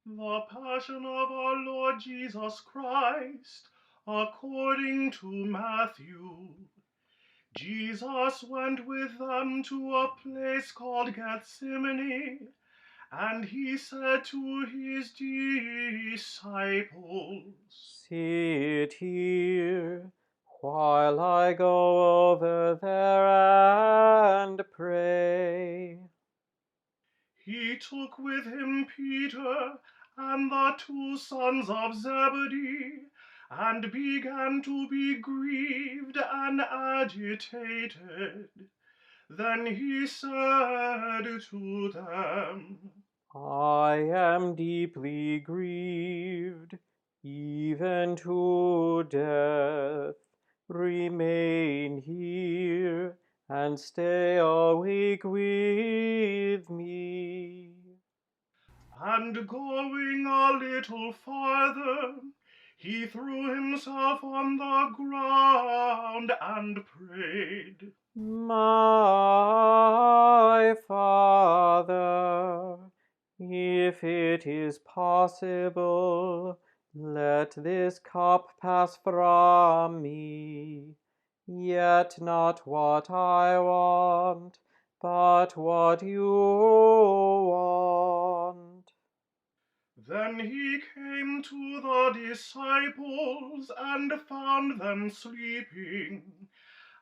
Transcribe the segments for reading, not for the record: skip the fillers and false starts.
The Passion of our Lord Jesus Christ, according to Matthew. Jesus went with them to a place called Gethsemane, and he said to his disciples, "Sit here, while I go over there and pray." He took with him Peter and the two sons of Zebedee, and began to be grieved and agitated. Then he said to them, "I am deeply grieved, even to death. Remain here and stay awake with me." and going a little farther, he threw himself on the ground and prayed. "My Father, if it is possible, let this cup pass from me. Yet not what I want, but what you want." Then he came to the disciples and found them sleeping.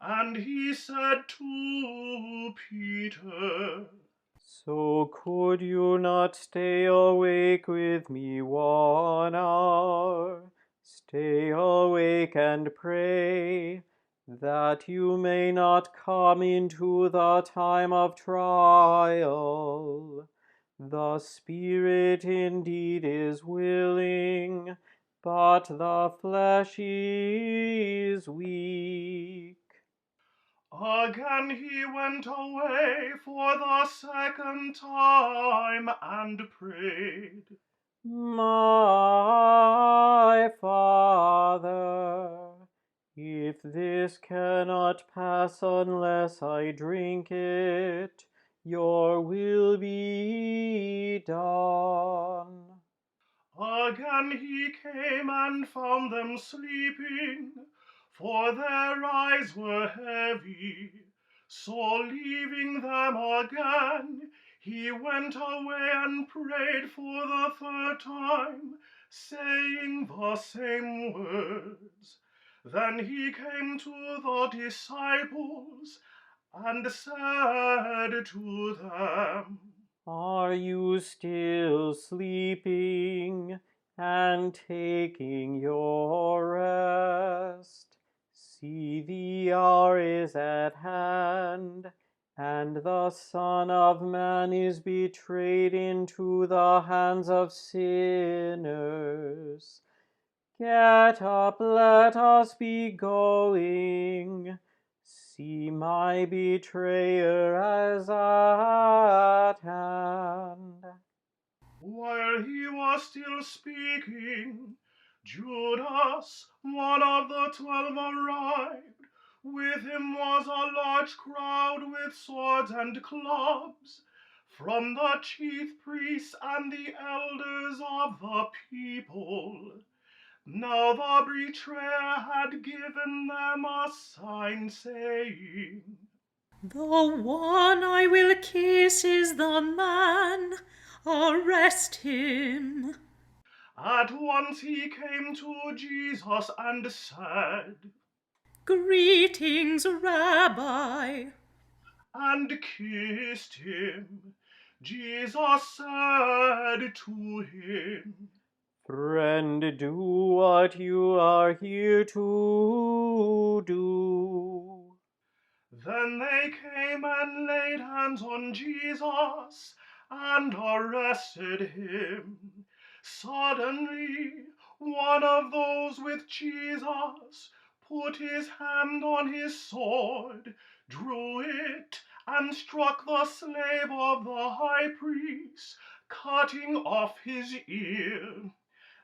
And he said to Peter, "So could you not stay awake with me 1 hour? Stay awake and pray, that you may not come into the time of trial. The spirit indeed is willing, but the flesh is weak." Again he went away for the second time and prayed. "My Father, if this cannot pass unless I drink it, your will be done." Again he came and found them sleeping, for their eyes were heavy. So leaving them again, he went away and prayed for the third time, saying the same words. Then he came to the disciples and said to them, "Are you still sleeping and taking your rest? See, the hour is at hand, and the Son of Man is betrayed into the hands of sinners. Get up, let us be going. See, my betrayer is at hand." While he was still speaking, Judas, one of the 12, arrived. With him was a large crowd with swords and clubs, from the chief priests and the elders of the people. Now the betrayer had given them a sign, saying, "The one I will kiss is the man. Arrest him." At once he came to Jesus and said, "Greetings, Rabbi." and kissed him. Jesus said to him, "Friend, do what you are here to do." Then they came and laid hands on Jesus and arrested him. Suddenly, one of those with Jesus put his hand on his sword, drew it, and struck the slave of the high priest, cutting off his ear.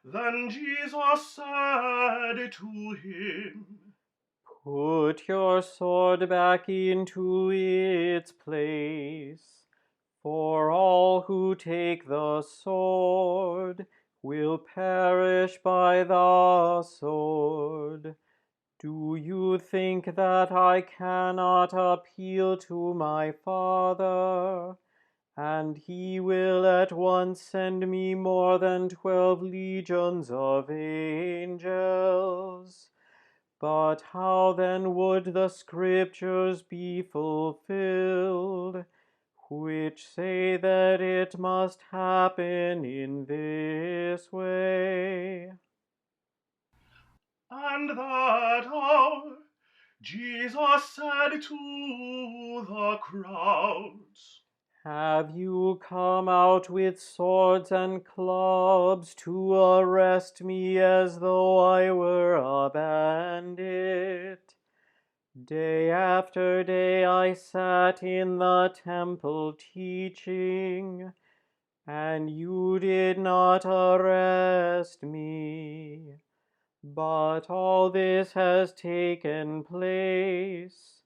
Then Jesus said to him, "Put your sword back into its place, For all who take the sword will perish by the sword. Do you think that I cannot appeal to my Father, and he will at once send me more than 12 legions of angels? But how then would the Scriptures be fulfilled, which say that it must happen in this way? And that hour Jesus said to the crowds, Have you come out with swords and clubs to arrest me as though I were a bandit? Day after day I sat in the temple teaching, and you did not arrest me. But all this has taken place,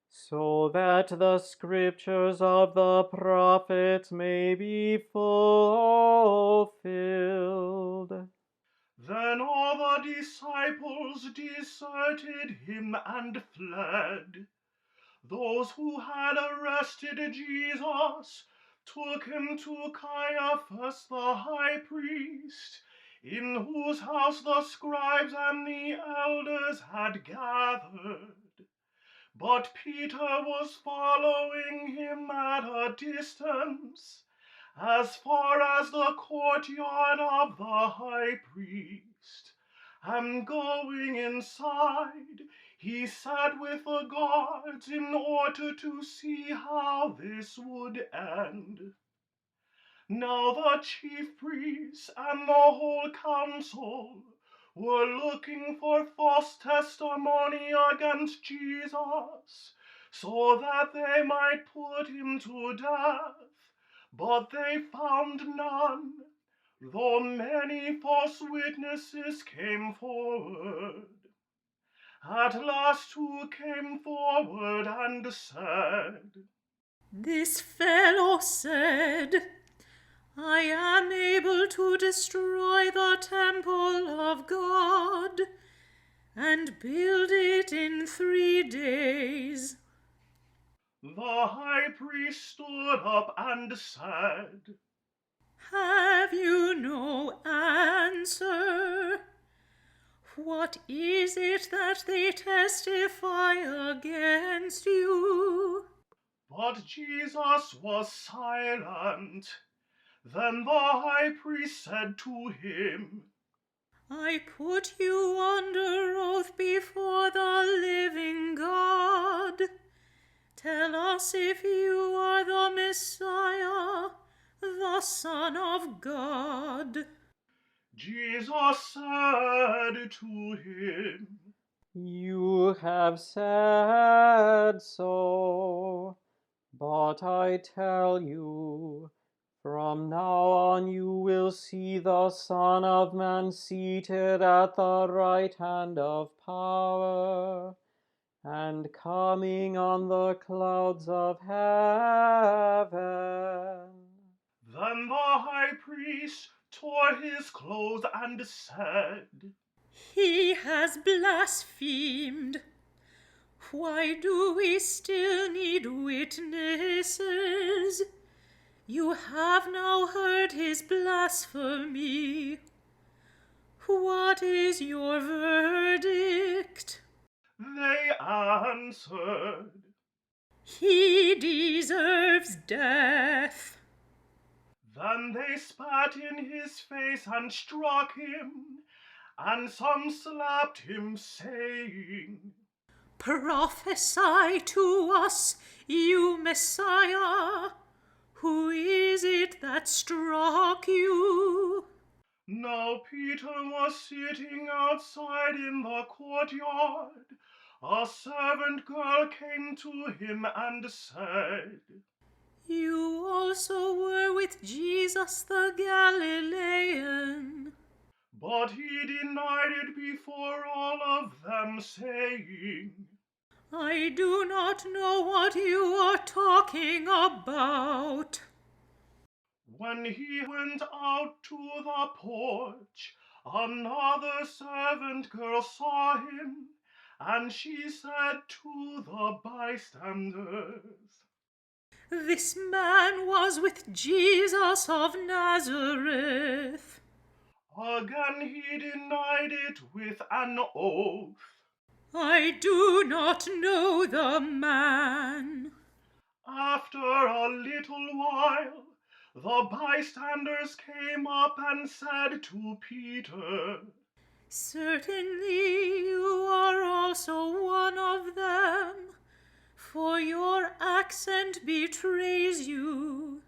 so that the Scriptures of the prophets may be fulfilled. Then all the disciples deserted him and fled. Those who had arrested Jesus took him to Caiaphas the high priest, in whose house the scribes and the elders had gathered. But Peter was following him at a distance, as far as the courtyard of the high priest. And going inside, he sat with the guards in order to see how this would end. Now the chief priests and the whole council were looking for false testimony against Jesus, so that they might put him to death. But they found none, though many false witnesses came forward. At last two came forward and said, This fellow said, I am able to destroy the temple of God and build it in 3 days. The high priest stood up and said, Have you no answer? What is it that they testify against you? But Jesus was silent. Then the high priest said to him, I put you under oath before the living God. Tell us if you are the Messiah, the Son of God. Jesus said to him, You have said so, but I tell you, from now on you will see the Son of Man seated at the right hand of power, and coming on the clouds of heaven. Then the high priest tore his clothes and said, He has blasphemed. Why do we still need witnesses? You have now heard his blasphemy. What is your verdict? They answered, He deserves death. Then they spat in his face and struck him, and some slapped him, saying, Prophesy to us, you Messiah. Who is it that struck you? Now Peter was sitting outside in the courtyard. A servant girl came to him and said, You also were with Jesus the Galilean. But he denied it before all of them, saying, I do not know what you are talking about. When he went out to the porch, another servant girl saw him, and she said to the bystanders, "This man was with Jesus of Nazareth." Again he denied it with an oath. "I do not know the man." After a little while, the bystanders came up and said to Peter, "Certainly you are also one of them, for your accent betrays you."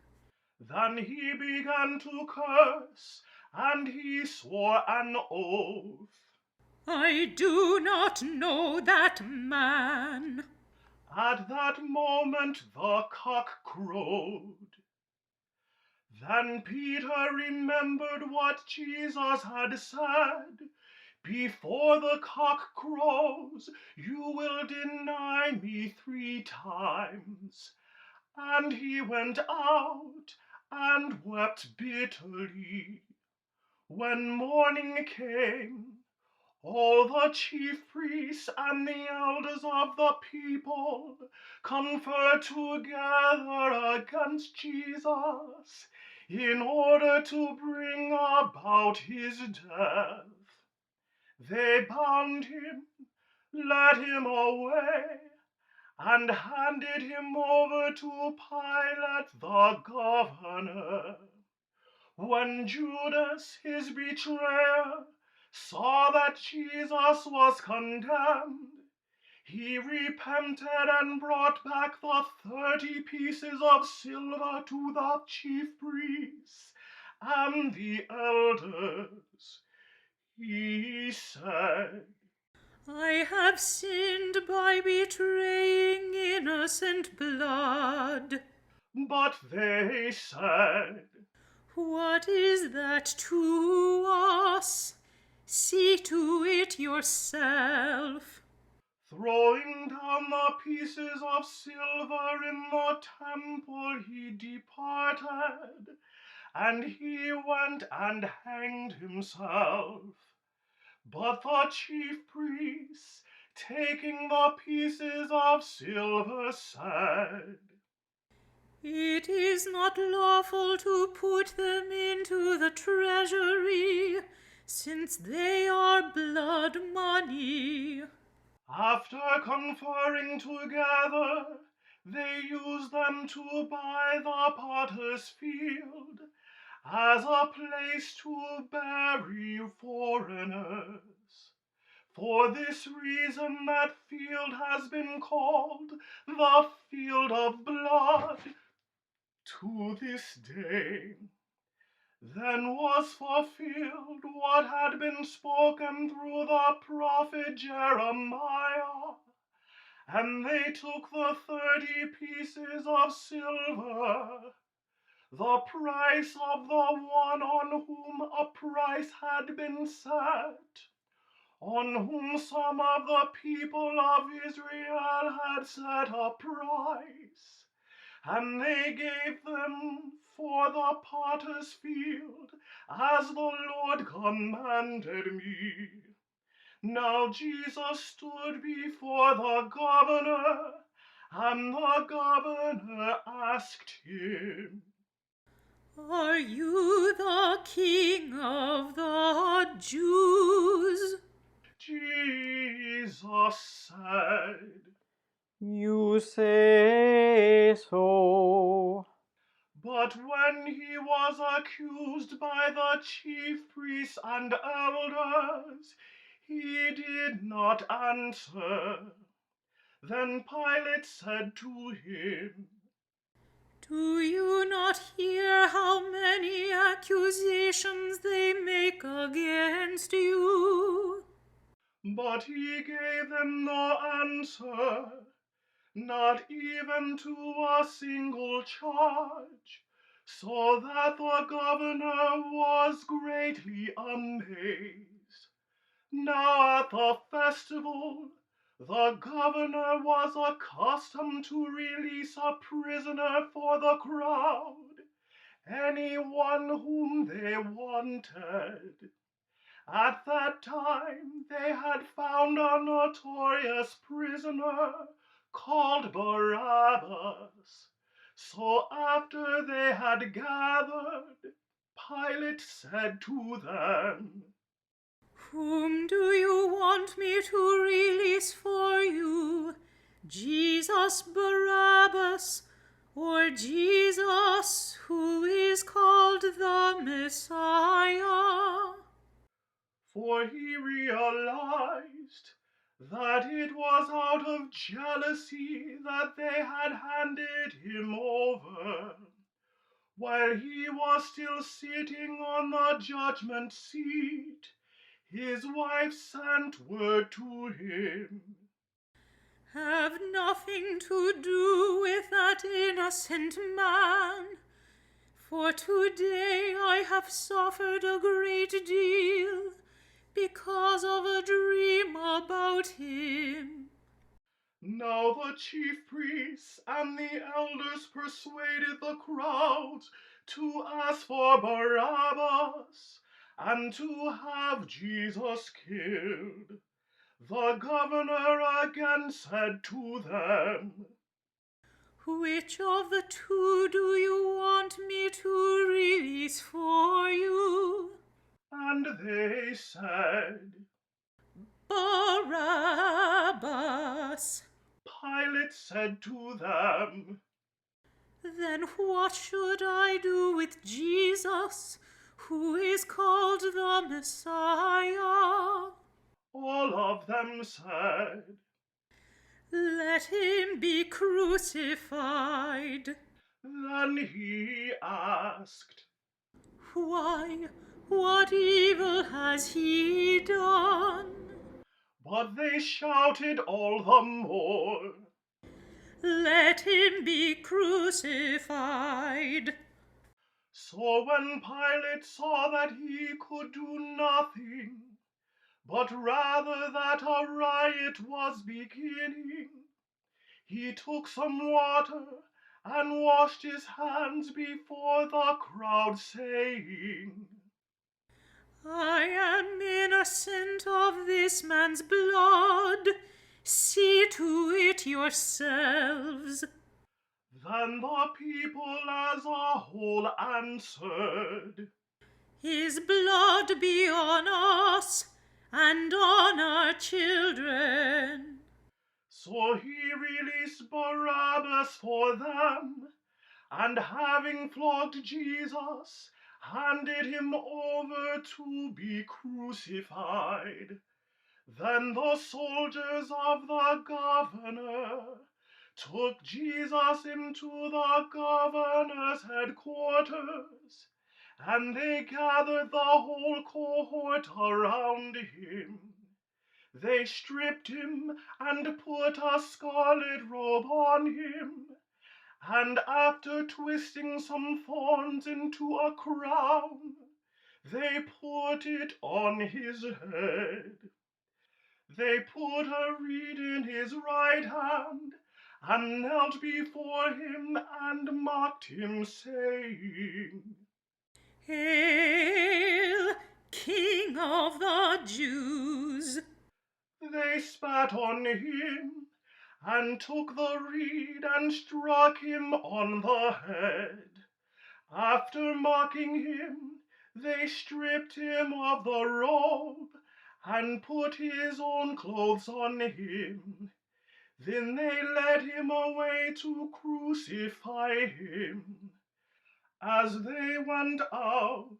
Then he began to curse, and he swore an oath. "I do not know that man." At that moment the cock crowed. Then Peter remembered what Jesus had said, "Before the cock crows, you will deny me 3 times." And he went out and wept bitterly. When morning came, all the chief priests and the elders of the people conferred together against Jesus in order to bring about his death. They bound him, led him away, and handed him over to Pilate the governor. When Judas, his betrayer, saw that Jesus was condemned, he repented and brought back the 30 pieces of silver to the chief priests and the elders. He said, "I have sinned by betraying innocent blood." but they said, "What is that to us? See to it yourself." Throwing down the pieces of silver in the temple, he departed, and he went and hanged himself. But the chief priests, taking the pieces of silver, said, "It is not lawful to put them into the treasury, since they are blood money." After conferring together, they used them to buy the potter's field as a place to bury foreigners. For this reason that field has been called the field of blood to this day. Then was fulfilled what had been spoken through the prophet Jeremiah. And they took the 30 pieces of silver, the price of the one on whom a price had been set, on whom some of the people of Israel had set a price, and they gave them for the potter's field, as the Lord commanded me. Now Jesus stood before the governor, and the governor asked him, "Are you the king of the Jews?" Jesus said, You say so. but when he was accused by the chief priests and elders, he did not answer. Then Pilate said to him, "Do you not hear how many accusations they make against you?" but he gave them no answer, not even to a single charge, so that the governor was greatly amazed. Now at the festival, the governor was accustomed to release a prisoner for the crowd anyone whom they wanted. At that time they had found a notorious prisoner called Barabbas. So after they had gathered, Pilate said to them, Whom do you want me to release for you? Jesus Barabbas, or Jesus who is called the Messiah? for he realized that it was out of jealousy that they had handed him over. While he was still sitting on the judgment seat, his wife sent word to him. Have nothing to do with that innocent man, for today I have suffered a great deal because of a dream about him. Now the chief priests and the elders persuaded the crowd to ask for Barabbas and to have Jesus killed. The governor again said to them, Which of the two do you want me to release for you? and they said, Barabbas. Pilate said to them, Then what should I do with Jesus, who is called the Messiah? all of them said, Let him be crucified. then he asked, Why, what evil has he done? but they shouted all the more, Let him be crucified. so when Pilate saw that he could do nothing, but rather that a riot was beginning, he took some water and washed his hands before the crowd, saying, I am innocent of this man's blood. See to it yourselves. Then the people as a whole answered, His blood be on us and on our children. so he released Barabbas for them, and having flogged Jesus, handed him over to be crucified. Then the soldiers of the governor took Jesus into the governor's headquarters, and they gathered the whole cohort around him. They stripped him and put a scarlet robe on him, and after twisting some thorns into a crown, they put it on his head. They put a reed in his right hand, and knelt before him and mocked him, saying, Hail, King of the Jews! They spat on him, and took the reed and struck him on the head. After mocking him, they stripped him of the robe, and put his own clothes on him. Then they led him away to crucify him. As they went out,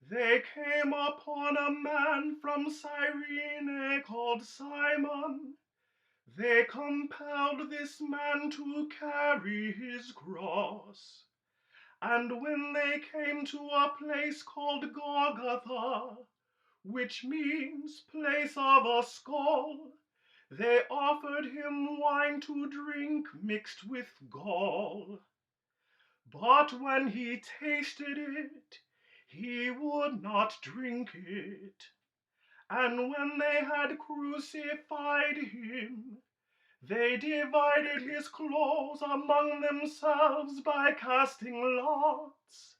they came upon a man from Cyrene called Simon. They compelled this man to carry his cross. And when they came to a place called Golgotha, which means place of a skull, they offered him wine to drink mixed with gall. But when he tasted it, he would not drink it. And when they had crucified him, they divided his clothes among themselves by casting lots.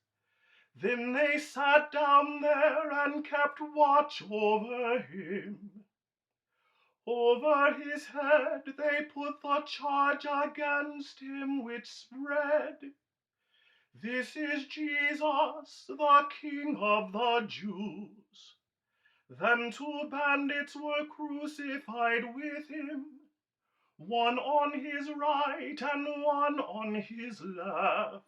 Then they sat down there and kept watch over him. Over his head they put the charge against him which spread, "This is Jesus, the King of the Jews." Then 2 bandits were crucified with him, one on his right and one on his left.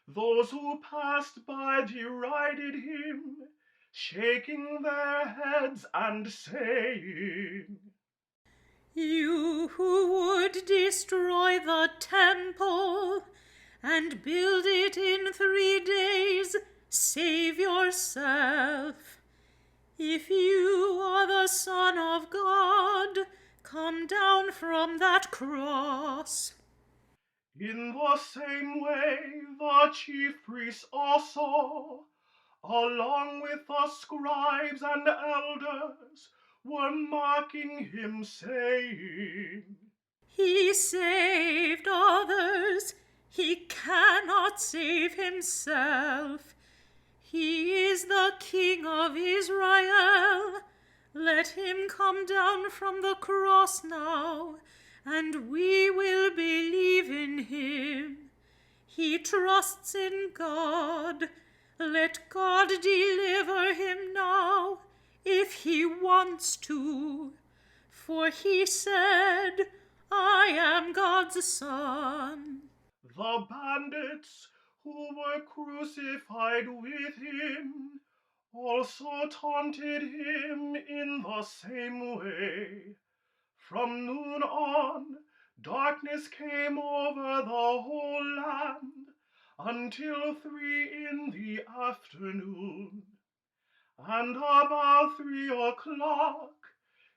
Those who passed by derided him, shaking their heads and saying, You who would destroy the temple and build it in 3 days, save yourself. If you are the Son of God, come down from that cross. In the same way the chief priests also, along with the scribes and elders, were mocking him, saying, He saved others. He cannot save himself. He is the King of Israel. Let him come down from the cross now, and we will believe in him. He trusts in God. Let God deliver him now, if he wants to. For he said, I am God's son. The bandits who were crucified with him also taunted him in the same way. From noon on, darkness came over the whole land until 3 in the afternoon. And about 3 o'clock,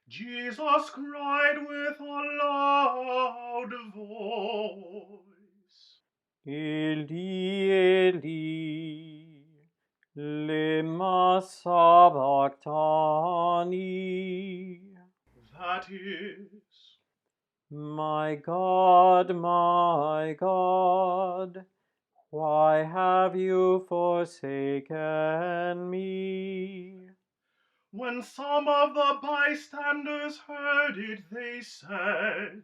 Jesus cried with a loud voice, Eli, Eli, lema sabachthani. that is, My God, why have you forsaken me? when some of the bystanders heard it, they said,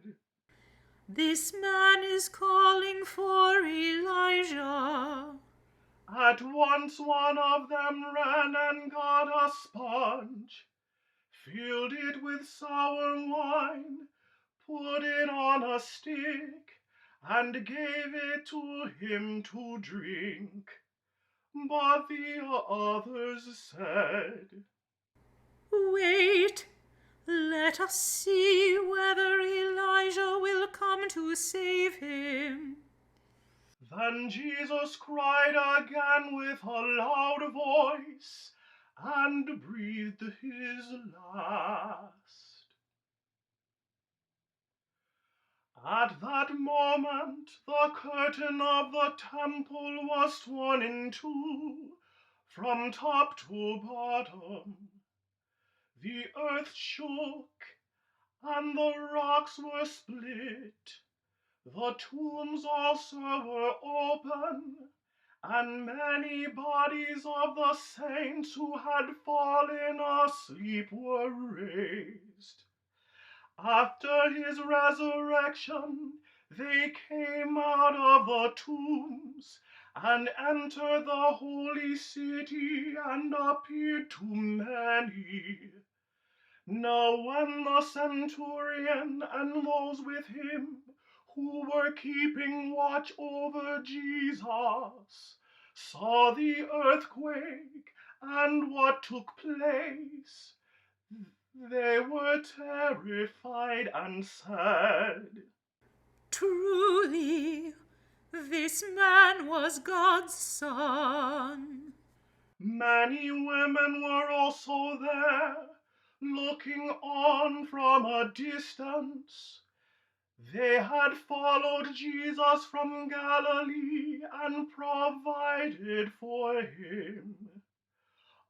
This man is calling for Elijah. At once one of them ran and got a sponge, filled it with sour wine, put it on a stick, and gave it to him to drink. But the others said, Wait, let us see whether Elijah will come to save him. Then Jesus cried again with a loud voice, and breathed his last. At that moment the curtain of the temple was torn in two, from top to bottom. The earth shook, and the rocks were split. The tombs also were open, and many bodies of the saints who had fallen asleep were raised. After his resurrection, they came out of the tombs and entered the holy city and appeared to many. Now when the centurion and those with him who were keeping watch over Jesus saw the earthquake and what took place, they were terrified and said, Truly, this man was God's son. Many women were also there, looking on from a distance. They had followed Jesus from Galilee and provided for him.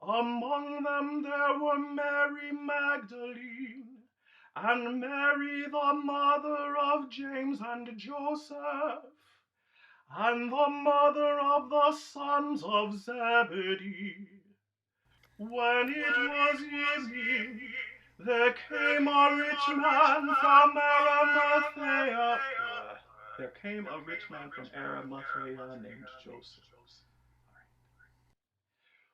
Among them there were Mary Magdalene, and Mary the mother of James and Joseph, and the mother of the sons of Zebedee. When it was evening, there came a rich man from Arimathea. There came a rich man from Arimathea named Joseph.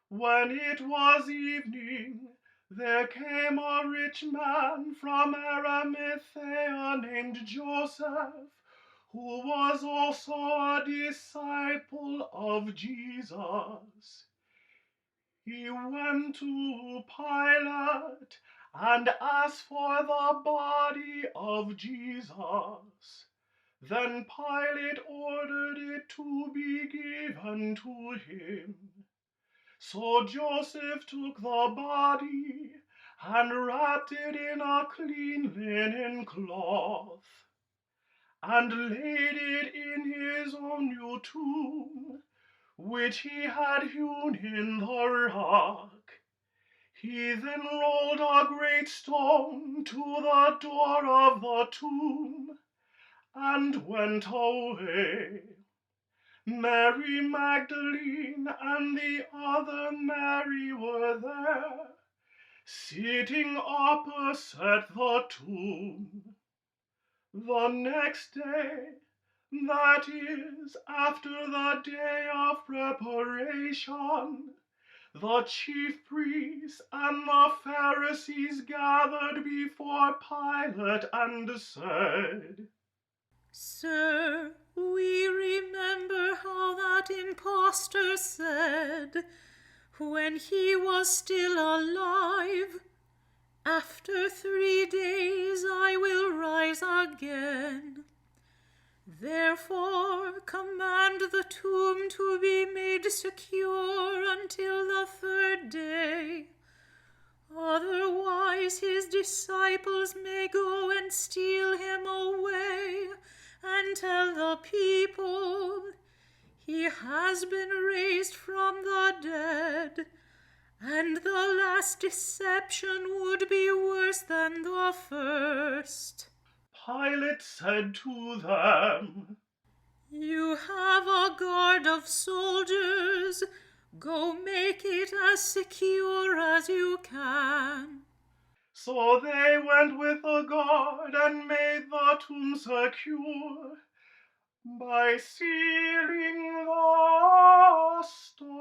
When it was evening, there came a rich man from Arimathea named Joseph, who was also a disciple of Jesus. He went to Pilate and asked for the body of Jesus. Then Pilate ordered it to be given to him. So Joseph took the body and wrapped it in a clean linen cloth and laid it in his own new tomb, which he had hewn in the rock. He then rolled a great stone to the door of the tomb and went away. Mary Magdalene and the other Mary were there, sitting opposite the tomb. The next day, that is, after the day of preparation, the chief priests and the Pharisees gathered before Pilate and said, Sir, we remember how that impostor said, when he was still alive, "After 3 days I will rise again." Therefore command the tomb to be made secure until the 3rd day. Otherwise his disciples may go and steal him away and tell the people, "He has been raised from the dead," and the last deception would be worse than the first. Pilate said to them, "You have a guard of soldiers. Go make it as secure as you can." So they went with a guard and made the tomb secure by sealing the stone.